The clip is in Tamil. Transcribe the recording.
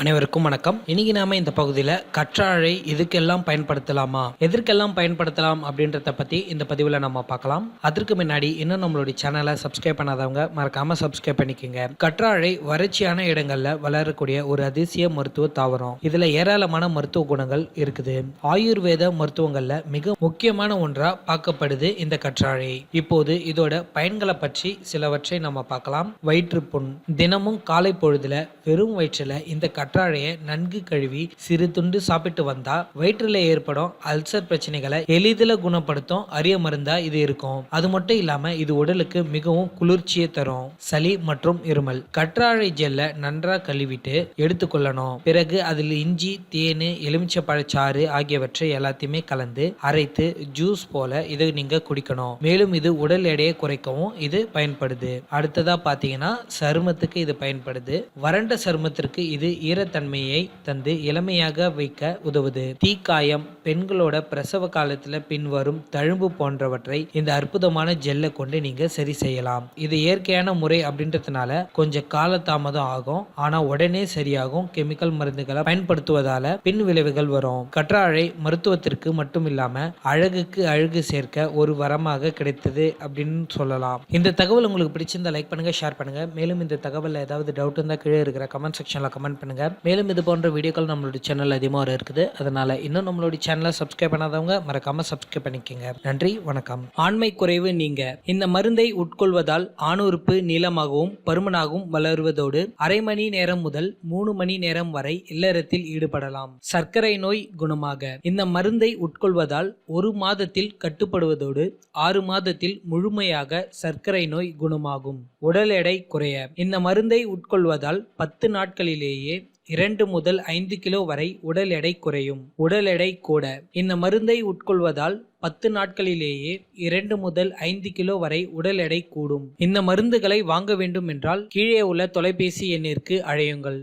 அனைவருக்கும் வணக்கம். இன்னைக்கு நாம இந்த பகுதியில் கற்றாழை எதுக்கெல்லாம் பயன்படுத்தலாமா, எதற்கெல்லாம் பயன்படுத்தலாம் அப்படின்றத பத்தி இந்த பதிவில் நம்ம பார்க்கலாம். அதற்கு முன்னாடி இன்னும் நம்மளுடைய சேனலை சப்ஸ்கிரைப் பண்ணாதவங்க மறக்காம சப்ஸ்கிரைப் பண்ணிக்கோங்க. கற்றாழை வறட்சியான இடங்கள்ல வளரக்கூடிய ஒரு அதிசய மருத்துவ தாவரம். இதுல ஏராளமான மருத்துவ குணங்கள் இருக்குது. ஆயுர்வேத மருத்துவங்கள்ல மிக முக்கியமான ஒன்றா பார்க்கப்படுது இந்த கற்றாழை. இப்போது இதோட பயன்களை பற்றி சிலவற்றை நம்ம பார்க்கலாம். வயிற்றுப்புண். தினமும் காலை பொழுதுல வெறும் வயிற்றுல இந்த கற்றாழையை நன்கு கழுவி சிறு துண்டு சாப்பிட்டு வந்தா வயிற்றில் ஏற்படும் அல்சர் பிரச்சனைகளை எளிதில் குணப்படுத்தும் அரிய மருந்தா இது இருக்கும். அது மட்டும் இல்லாம இது உடலுக்கு மிகவும் குளிர்ச்சியை தரும். சளி மற்றும் இருமல். கற்றாழை ஜெல்ல நன்றா கழுவிட்டு எடுத்துக்கொள்ளணும். பிறகு அதில் இஞ்சி, தேனு, எலுமிச்சை பழச்சாறு ஆகியவற்றை எல்லாத்தையுமே கலந்து அரைத்து ஜூஸ் போல இதை நீங்க குடிக்கணும். மேலும் இது உடல் எடையை குறைக்கவும் இது பயன்படுது. அடுத்ததா பாத்தீங்கன்னா சருமத்துக்கு இது பயன்படுது. வறண்ட சருமத்திற்கு இது ஈரத்தன்மையை தந்து இளமையாக வைக்க உதவுது. தீக்காயம், பெண்களோட பிரசவ காலத்துல பின்வரும் தழும்பு போன்றவற்றை இந்த அற்புதமான ஜெல்லை கொண்டு நீங்க சரி செய்யலாம். இது இயற்கையான முறை அப்படின்றதுனால கொஞ்சம் கால தாமதம் ஆகும், ஆனா உடனே சரியாகும். கெமிக்கல் மருந்துகளை பயன்படுத்துவதால பின் விளைவுகள் வரும். கற்றாழை மருத்துவத்திற்கு மட்டும் இல்லாம அழகுக்கு அழகு சேர்க்க ஒரு வரமாக கிடைத்தது அப்படின்னு சொல்லலாம். இந்த தகவல் உங்களுக்கு பிடிச்சிருந்தா லைக் பண்ணுங்க, ஷேர் பண்ணுங்க. மேலும் இந்த தகவல் ஏதாவது டவுட் இருந்தா கீழே இருக்கிற கமெண்ட் செக்ஷன்ல கமெண்ட் பண்ணுங்க. மேலும் இது போன்ற வீடியோக்கள் நம்மளுடைய சேனல் அதிகமாக இருக்குது. அதனால இன்னும் நம்மளுடைய சேனலை சப்ஸ்கிரைப் பண்ணாதவங்க மறக்காம சப்ஸ்கிரைப் பண்ணிக்கோங்க. நன்றி, வணக்கம். ஆண்மை குறைவு நீங்க. இந்த மருந்தை உட்கொள்வதால் ஆணுறுப்பு நீளமாகவும் பருமனாகவும் வளருவதோடு அரை மணி நேரம் முதல் 3 மணி நேரம் வரை இல்லறத்தில் ஈடுபடலாம். சர்க்கரை நோய் குணமாக. இந்த மருந்தை உட்கொள்வதால் 1 மாதத்தில் கட்டுப்படுவதோடு 6 மாதத்தில் முழுமையாக சர்க்கரை நோய் குணமாகும். உடல் எடை குறைய. இந்த மருந்தை உட்கொள்வதால் 10 நாட்களிலேயே 2 முதல் 5 கிலோ வரை உடல் எடை குறையும். உடல் எடை கூட. இந்த மருந்தை உட்கொள்வதால் 10 நாட்களிலேயே 2 முதல் 5 கிலோ வரை உடல் எடை கூடும். இந்த மருந்துகளை வாங்க வேண்டும் என்றால் கீழே உள்ள தொலைபேசி எண்ணிற்கு அழையுங்கள்.